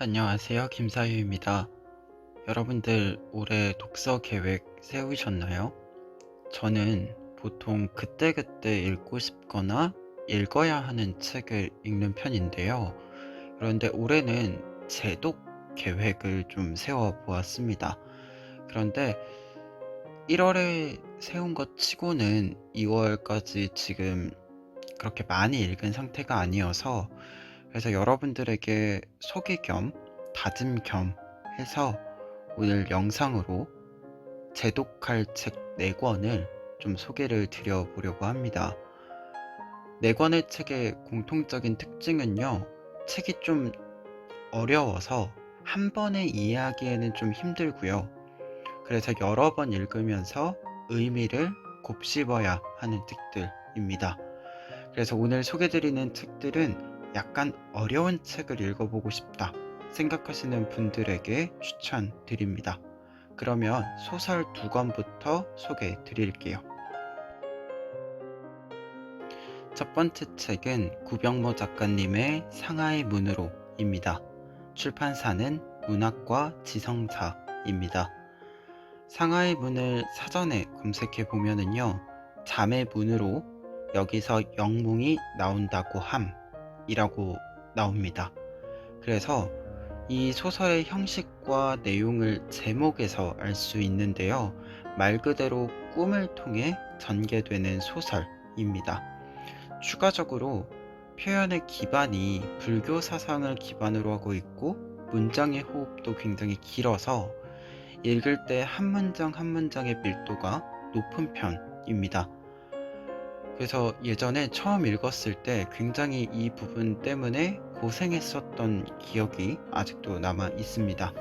안녕하세요. 김사유입니다. 여러분들 올해 독서 계획 세우셨나요? 저는 보통 그때그때 읽고 싶거나 읽어야 하는 책을 읽는 편인데요. 그런데 올해는 재독 계획을 좀 세워 보았습니다. 그런데 1월에 세운 것 치고는 2월까지 지금 그렇게 많이 읽은 상태가 아니어서, 그래서 여러분들에게 소개 겸 다짐 겸 해서 오늘 영상으로 재독할 책 4권을 좀 소개를 드려보려고 합니다. 4권의 책의 공통적인 특징은요, 책이 좀 어려워서 한 번에 이해하기에는 좀 힘들고요. 그래서 여러 번 읽으면서 의미를 곱씹어야 하는 책들입니다. 그래서 오늘 소개드리는 책들은 약간 어려운 책을 읽어보고 싶다 생각하시는 분들에게 추천드립니다. 그러면 소설 2권부터 소개해 드릴게요. 첫 번째 책은 구병모 작가님의 상하의 문으로입니다. 출판사는 문학과 지성사입니다. 상하의 문을 사전에 검색해 보면은요, 잠의 문으로 여기서 영몽이 나온다고 함이라고 나옵니다. 그래서 이 소설의 형식과 내용을 제목에서 알 수 있는데요, 말 그대로 꿈을 통해 전개되는 소설입니다. 추가적으로 표현의 기반이 불교 사상을 기반으로 하고 있고, 문장의 호흡도 굉장히 길어서 읽을 때 한 문장 한 문장의 밀도가 높은 편입니다. 그래서 예전에 처음 읽었을 때 굉장히 이 부분 때문에 고생했었던 기억이 아직도 남아 있습니다.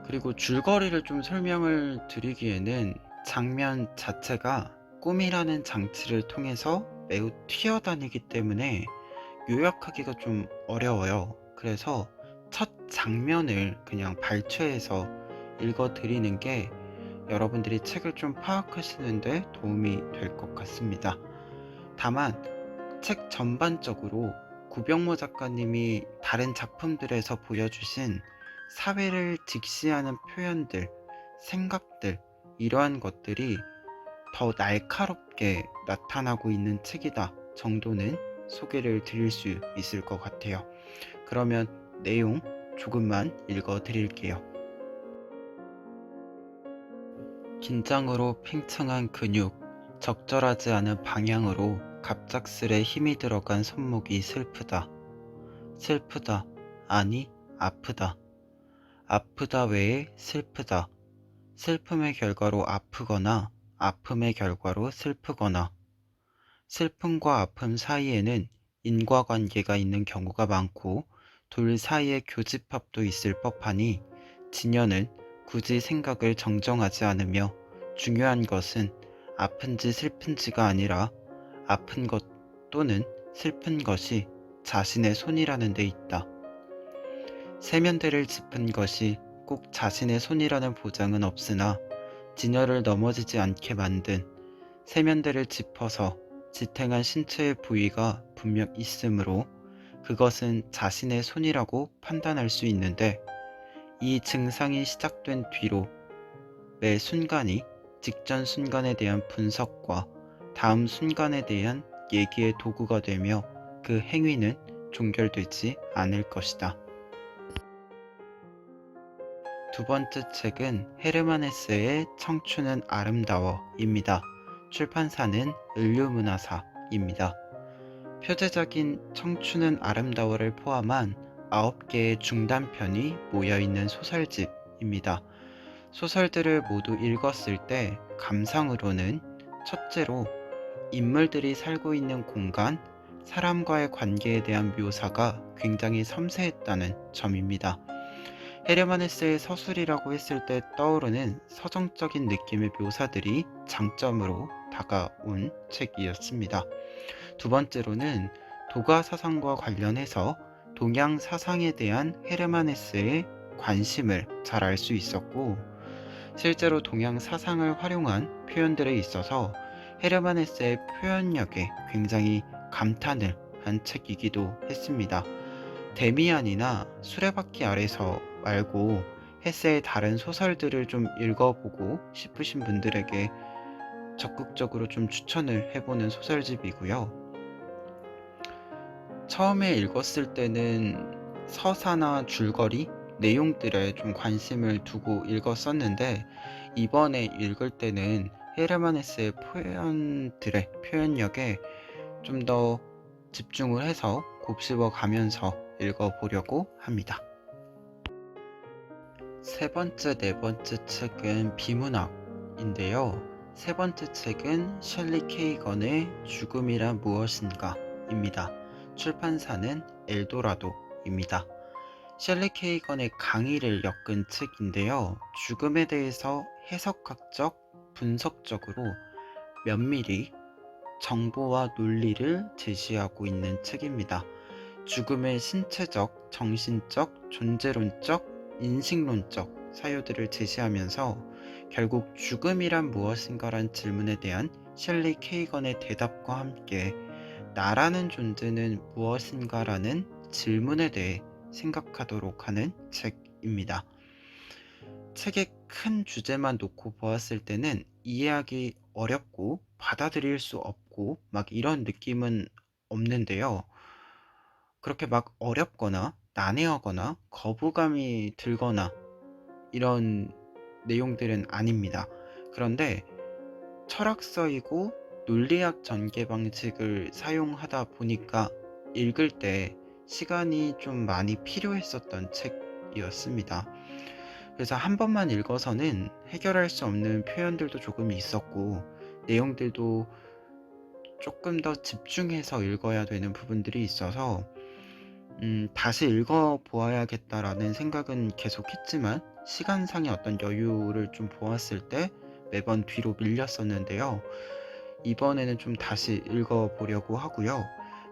그리고 줄거리를 좀 설명을 드리기에는 장면 자체가 꿈이라는 장치를 통해서 매우 튀어다니기 때문에 요약하기가 좀 어려워요. 그래서 첫 장면을 그냥 발췌해서 읽어드리는 게 여러분들이 책을 좀 파악하시는데 도움이 될 것 같습니다. 다만 책 전반적으로 구병모 작가님이 다른 작품들에서 보여주신 사회를 직시하는 표현들, 생각들, 이러한 것들이 더 날카롭게 나타나고 있는 책이다 정도는 소개를 드릴 수 있을 것 같아요. 그러면 내용 조금만 읽어 드릴게요. 긴장으로 팽창한 근육, 적절하지 않은 방향으로 갑작스레 힘이 들어간 손목이 슬프다. 슬프다. 아니, 아프다. 아프다 외에 슬프다. 슬픔의 결과로 아프거나 아픔의 결과로 슬프거나. 슬픔과 아픔 사이에는 인과관계가 있는 경우가 많고 둘 사이에 교집합도 있을 법하니 진여는 굳이 생각을 정정하지 않으며 중요한 것은 아픈지 슬픈지가 아니라 아픈 것 또는 슬픈 것이 자신의 손이라는 데 있다. 세면대를 짚은 것이 꼭 자신의 손이라는 보장은 없으나 진여를 넘어지지 않게 만든 세면대를 짚어서 지탱한 신체의 부위가 분명 있으므로 그것은 자신의 손이라고 판단할 수 있는데, 이 증상이 시작된 뒤로 매 순간이 직전 순간에 대한 분석과 다음 순간에 대한 얘기의 도구가 되며 그 행위는 종결되지 않을 것이다. 두 번째 책은 헤르만 헤세의 청춘은 아름다워입니다. 출판사는 을류문화사입니다. 표제작인 청춘은 아름다워를 포함한 9개의 중단편이 모여있는 소설집입니다. 소설들을 모두 읽었을 때 감상으로는 첫째로 인물들이 살고 있는 공간, 사람과의 관계에 대한 묘사가 굉장히 섬세했다는 점입니다. 헤르만 헤세의 서술이라고 했을 때 떠오르는 서정적인 느낌의 묘사들이 장점으로 다가온 책이었습니다. 두 번째로는 도가 사상과 관련해서 동양 사상에 대한 헤르만 헤세의 관심을 잘 알 수 있었고, 실제로 동양 사상을 활용한 표현들에 있어서 헤르만 헤세의 표현력에 굉장히 감탄을 한 책이기도 했습니다. 데미안이나 수레바퀴 아래서 말고 헤세의 다른 소설들을 좀 읽어보고 싶으신 분들에게 적극적으로 좀 추천을 해보는 소설집이고요. 처음에 읽었을 때는 서사나 줄거리, 내용들에 좀 관심을 두고 읽었었는데, 이번에 읽을 때는 헤르만 헤세의 표현력에 좀 더 집중을 해서 곱씹어 가면서 읽어보려고 합니다. 세 번째, 네 번째 책은 비문학인데요. 세 번째 책은 셜리 케이건의 죽음이란 무엇인가 입니다. 출판사는 엘도라도입니다. 셜리 케이건의 강의를 엮은 책인데요. 죽음에 대해서 해석학적, 분석적으로 면밀히 정보와 논리를 제시하고 있는 책입니다. 죽음의 신체적, 정신적, 존재론적, 인식론적 사유들을 제시하면서 결국 죽음이란 무엇인가란 질문에 대한 셜리 케이건의 대답과 함께 나라는 존재는 무엇인가라는 질문에 대해 생각하도록 하는 책입니다. 책의 큰 주제만 놓고 보았을 때는 이해하기 어렵고 받아들일 수 없고 막 이런 느낌은 없는데요. 그렇게 막 어렵거나 난해하거나 거부감이 들거나 이런 내용들은 아닙니다. 그런데 철학서이고 논리학 전개 방식을 사용하다 보니까 읽을 때 시간이 좀 많이 필요했었던 책이었습니다. 그래서 한 번만 읽어서는 해결할 수 없는 표현들도 조금 있었고, 내용들도 조금 더 집중해서 읽어야 되는 부분들이 있어서 다시 읽어보아야겠다라는 생각은 계속 했지만 시간상의 어떤 여유를 좀 보았을 때 매번 뒤로 밀렸었는데요. 이번에는 좀 다시 읽어보려고 하고요.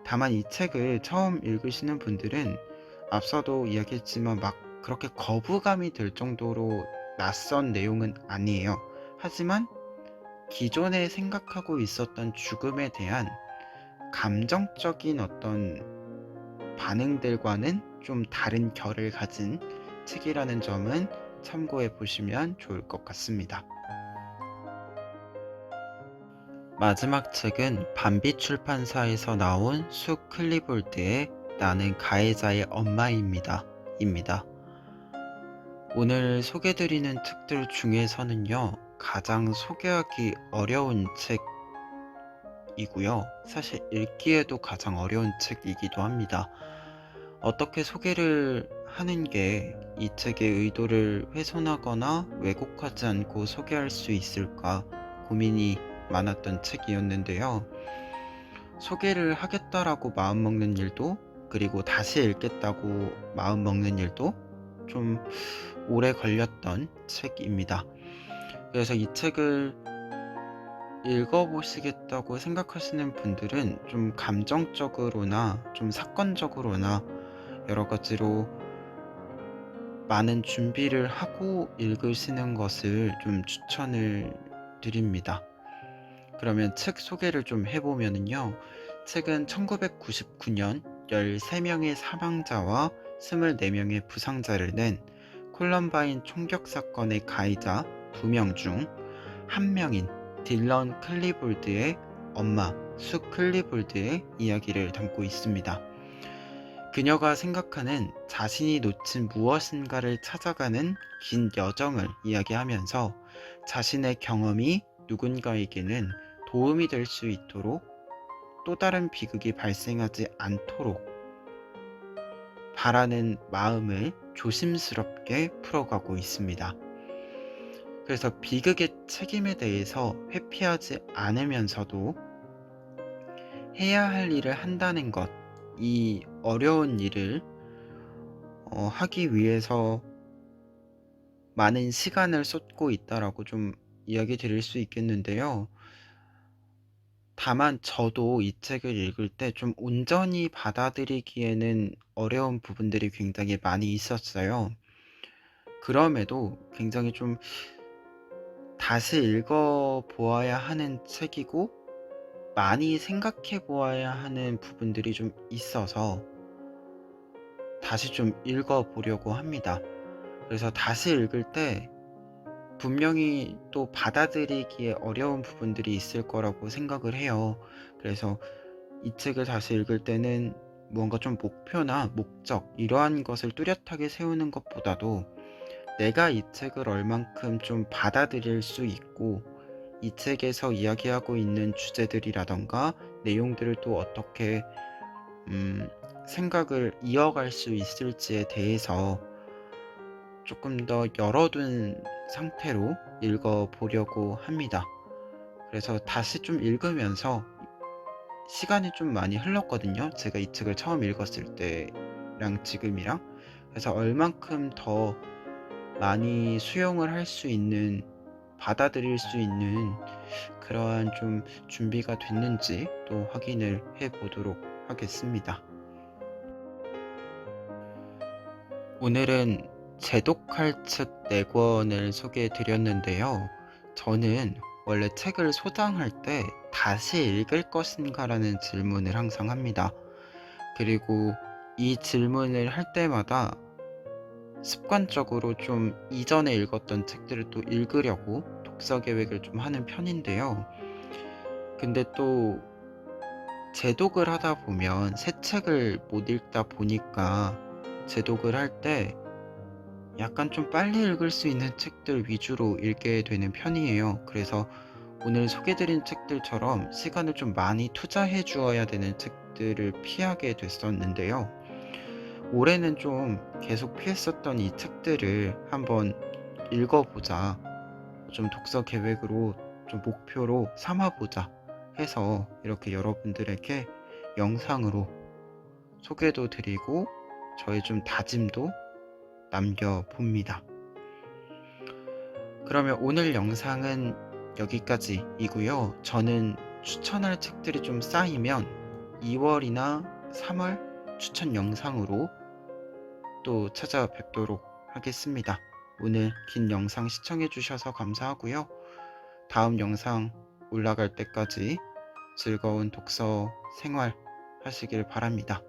다만 이 책을 처음 읽으시는 분들은 앞서도 이야기했지만 막 그렇게 거부감이 들 정도로 낯선 내용은 아니에요. 하지만 기존에 생각하고 있었던 죽음에 대한 감정적인 어떤 반응들과는 좀 다른 결을 가진 책이라는 점은 참고해 보시면 좋을 것 같습니다. 마지막 책은 밤빛 출판사에서 나온 수 클리볼드의 나는 가해자의 엄마입니다. 오늘 소개드리는 책들 중에서는요, 가장 소개하기 어려운 책이고요. 사실 읽기에도 가장 어려운 책이기도 합니다. 어떻게 소개를 하는 게 이 책의 의도를 훼손하거나 왜곡하지 않고 소개할 수 있을까 고민이 많았던 책이었는데요. 소개를 하겠다라고 마음먹는 일도, 그리고 다시 읽겠다고 마음먹는 일도 좀 오래 걸렸던 책입니다. 그래서 이 책을 읽어보시겠다고 생각하시는 분들은 좀 감정적으로나 좀 사건적으로나 여러 가지로 많은 준비를 하고 읽으시는 것을 좀 추천을 드립니다. 그러면 책 소개를 좀 해보면요. 책은 1999년 13명의 사망자와 24명의 부상자를 낸 콜럼바인 총격 사건의 가해자 2명 중 1명인 딜런 클리볼드의 엄마 수 클리볼드의 이야기를 담고 있습니다. 그녀가 생각하는 자신이 놓친 무엇인가를 찾아가는 긴 여정을 이야기하면서 자신의 경험이 누군가에게는 도움이 될 수 있도록 또 다른 비극이 발생하지 않도록 바라는 마음을 조심스럽게 풀어가고 있습니다. 그래서 비극의 책임에 대해서 회피하지 않으면서도 해야 할 일을 한다는 것, 이 어려운 일을 하기 위해서 많은 시간을 쏟고 있다라고 좀 이야기 드릴 수 있겠는데요. 다만 저도 이 책을 읽을 때 좀 온전히 받아들이기에는 어려운 부분들이 굉장히 많이 있었어요. 그럼에도 굉장히 좀 다시 읽어보아야 하는 책이고 많이 생각해 보아야 하는 부분들이 좀 있어서 다시 좀 읽어보려고 합니다. 그래서 다시 읽을 때 분명히 또 받아들이기에 어려운 부분들이 있을 거라고 생각을 해요. 그래서 이 책을 다시 읽을 때는 무언가 좀 목표나 목적, 이러한 것을 뚜렷하게 세우는 것보다도 내가 이 책을 얼만큼 좀 받아들일 수 있고, 이 책에서 이야기하고 있는 주제들이라던가 내용들을 또 어떻게 생각을 이어갈 수 있을지에 대해서 조금 더 열어둔 상태로 읽어보려고 합니다. 그래서 다시 좀 읽으면서 시간이 좀 많이 흘렀거든요. 제가 이 책을 처음 읽었을 때랑 지금이랑. 그래서 얼만큼 더 많이 수용을 할 수 있는, 받아들일 수 있는 그러한 좀 준비가 됐는지 또 확인을 해 보도록 하겠습니다. 오늘은 제독할 측 4권을 소개해 드렸는데요. 저는 원래 책을 소장할 때 다시 읽을 것인가라는 질문을 항상 합니다. 그리고 이 질문을 할 때마다 습관적으로 좀 이전에 읽었던 책들을 또 읽으려고 독서 계획을 좀 하는 편인데요. 근데 또 제독을 하다 보면 새 책을 못 읽다 보니까 제독을 할 때 약간 좀 빨리 읽을 수 있는 책들 위주로 읽게 되는 편이에요. 그래서 오늘 소개드린 책들처럼 시간을 좀 많이 투자해 주어야 되는 책들을 피하게 됐었는데요. 올해는 좀 계속 피했었던 이 책들을 한번 읽어보자, 좀 독서 계획으로 좀 목표로 삼아보자 해서 이렇게 여러분들에게 영상으로 소개도 드리고 저의 좀 다짐도 남겨봅니다. 그러면 오늘 영상은 여기까지이고요. 저는 추천할 책들이 좀 쌓이면 2월이나 3월 추천 영상으로 또 찾아뵙도록 하겠습니다. 오늘 긴 영상 시청해주셔서 감사하고요. 다음 영상 올라갈 때까지 즐거운 독서 생활 하시길 바랍니다.